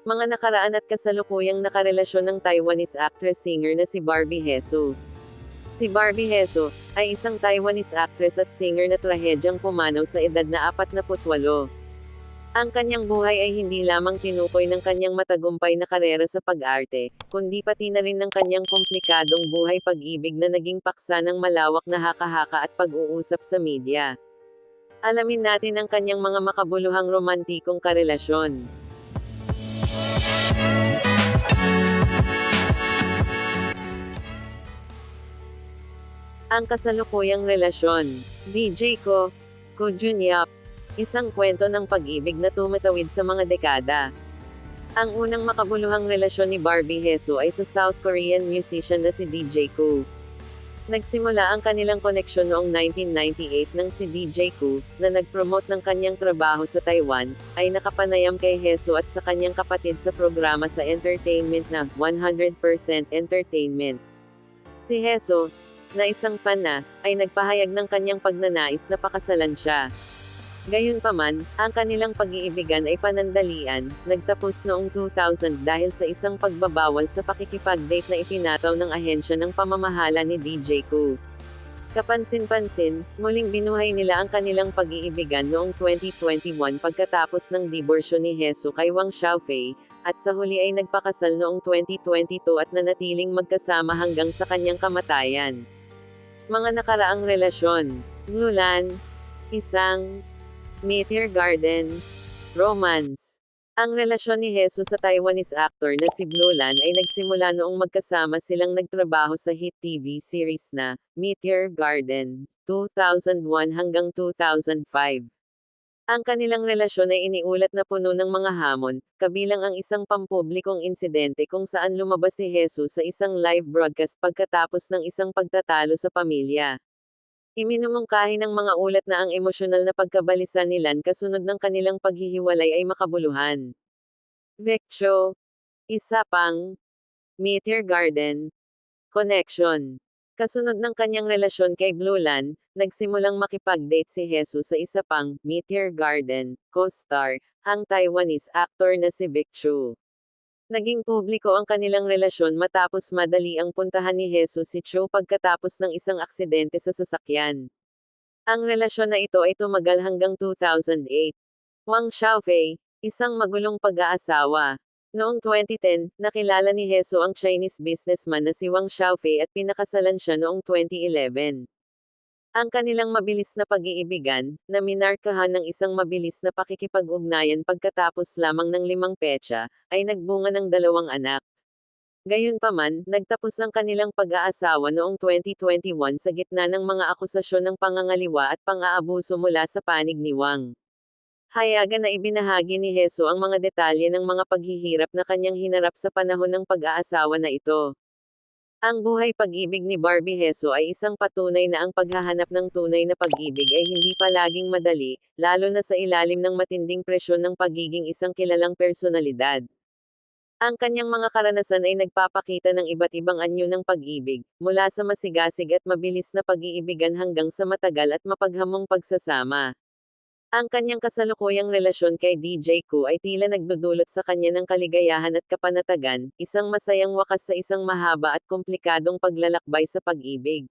Mga nakaraan at kasalukuyang nakarelasyon ng Taiwanese actress-singer na si Barbie Hsu. Si Barbie Hsu ay isang Taiwanese actress at singer na trahedyang pumanaw sa edad na 48. Ang kanyang buhay ay hindi lamang tinukoy ng kanyang matagumpay na karera sa pag-arte, kundi pati na rin ng kanyang komplikadong buhay pag-ibig na naging paksa ng malawak na haka-haka at pag-uusap sa media. Alamin natin ang kanyang mga makabuluhang romantikong karelasyon. Ang kasalukuyang relasyon. DJ Ko Jun-yap. Isang kwento ng pag-ibig na tumatawid sa mga dekada. Ang unang makabuluhang relasyon ni Barbie Hsu ay sa South Korean musician na si DJ Ko. Nagsimula ang kanilang koneksyon noong 1998 nang si DJ Ko, na nag-promote ng kanyang trabaho sa Taiwan, ay nakapanayam kay Hsu at sa kanyang kapatid sa programa sa entertainment na 100% Entertainment. Si Hsu, na isang fan na, ay nagpahayag ng kanyang pagnanais na pakasalan siya. Gayunpaman, ang kanilang pag-iibigan ay panandalian, nagtapos noong 2000 dahil sa isang pagbabawal sa pakikipag-date na ipinataw ng ahensya ng pamamahala ni DJ Ko. Kapansin-pansin, muling binuhay nila ang kanilang pag-iibigan noong 2021 pagkatapos ng diborsyo ni Hsu kay Wang Xiaofei, at sa huli ay nagpakasal noong 2022 at nanatiling magkasama hanggang sa kanyang kamatayan. Mga nakaraang relasyon. Bluelan. Isang Meteor Garden. Romance. Ang relasyon ni Hsu sa Taiwanese actor na si Bluelan ay nagsimula noong magkasama silang nagtrabaho sa hit TV series na Meteor Garden, 2001 hanggang 2005. Ang kanilang relasyon ay iniulat na puno ng mga hamon, kabilang ang isang pampublikong insidente kung saan lumabas si Hsu sa isang live broadcast pagkatapos ng isang pagtatalo sa pamilya. Iminumungkahi ng mga ulat na ang emosyonal na pagkabalisa nilan kasunod ng kanilang paghihiwalay ay makabuluhan. Vecchio. Isa pang Meteor Garden Connection. Kasunod ng kanyang relasyon kay Bluelan, nagsimulang makipag-date si Hsu sa isa pang Meteor Garden co-star, ang Taiwanese actor na si Vecchio. Naging publiko ang kanilang relasyon matapos madali ang puntahan ni Hsu si Cho pagkatapos ng isang aksidente sa sasakyan. Ang relasyon na ito ay tumagal hanggang 2008. Wang Xiaofei, isang magulong pag-aasawa. Noong 2010, nakilala ni Hsu ang Chinese businessman na si Wang Xiaofei at pinakasalan siya noong 2011. Ang kanilang mabilis na pag-iibigan, na minarkahan ng isang mabilis na pakikipag-ugnayan pagkatapos lamang ng 5 petsa, ay nagbunga ng 2 anak. Gayunpaman, nagtapos ang kanilang pag-aasawa noong 2021 sa gitna ng mga akusasyon ng pangangaliwa at pang-aabuso mula sa panig ni Wang. Hayagan na ibinahagi ni Hsu ang mga detalye ng mga paghihirap na kanyang hinarap sa panahon ng pag-aasawa na ito. Ang buhay pag-ibig ni Barbie Hsu ay isang patunay na ang paghahanap ng tunay na pag-ibig ay hindi palaging madali, lalo na sa ilalim ng matinding presyon ng pagiging isang kilalang personalidad. Ang kanyang mga karanasan ay nagpapakita ng iba't ibang anyo ng pag-ibig, mula sa masigasig at mabilis na pag-iibigan hanggang sa matagal at mapaghamong pagsasama. Ang kanyang kasalukuyang relasyon kay DJ Ko ay tila nagdudulot sa kanya ng kaligayahan at kapanatagan, isang masayang wakas sa isang mahaba at komplikadong paglalakbay sa pag-ibig.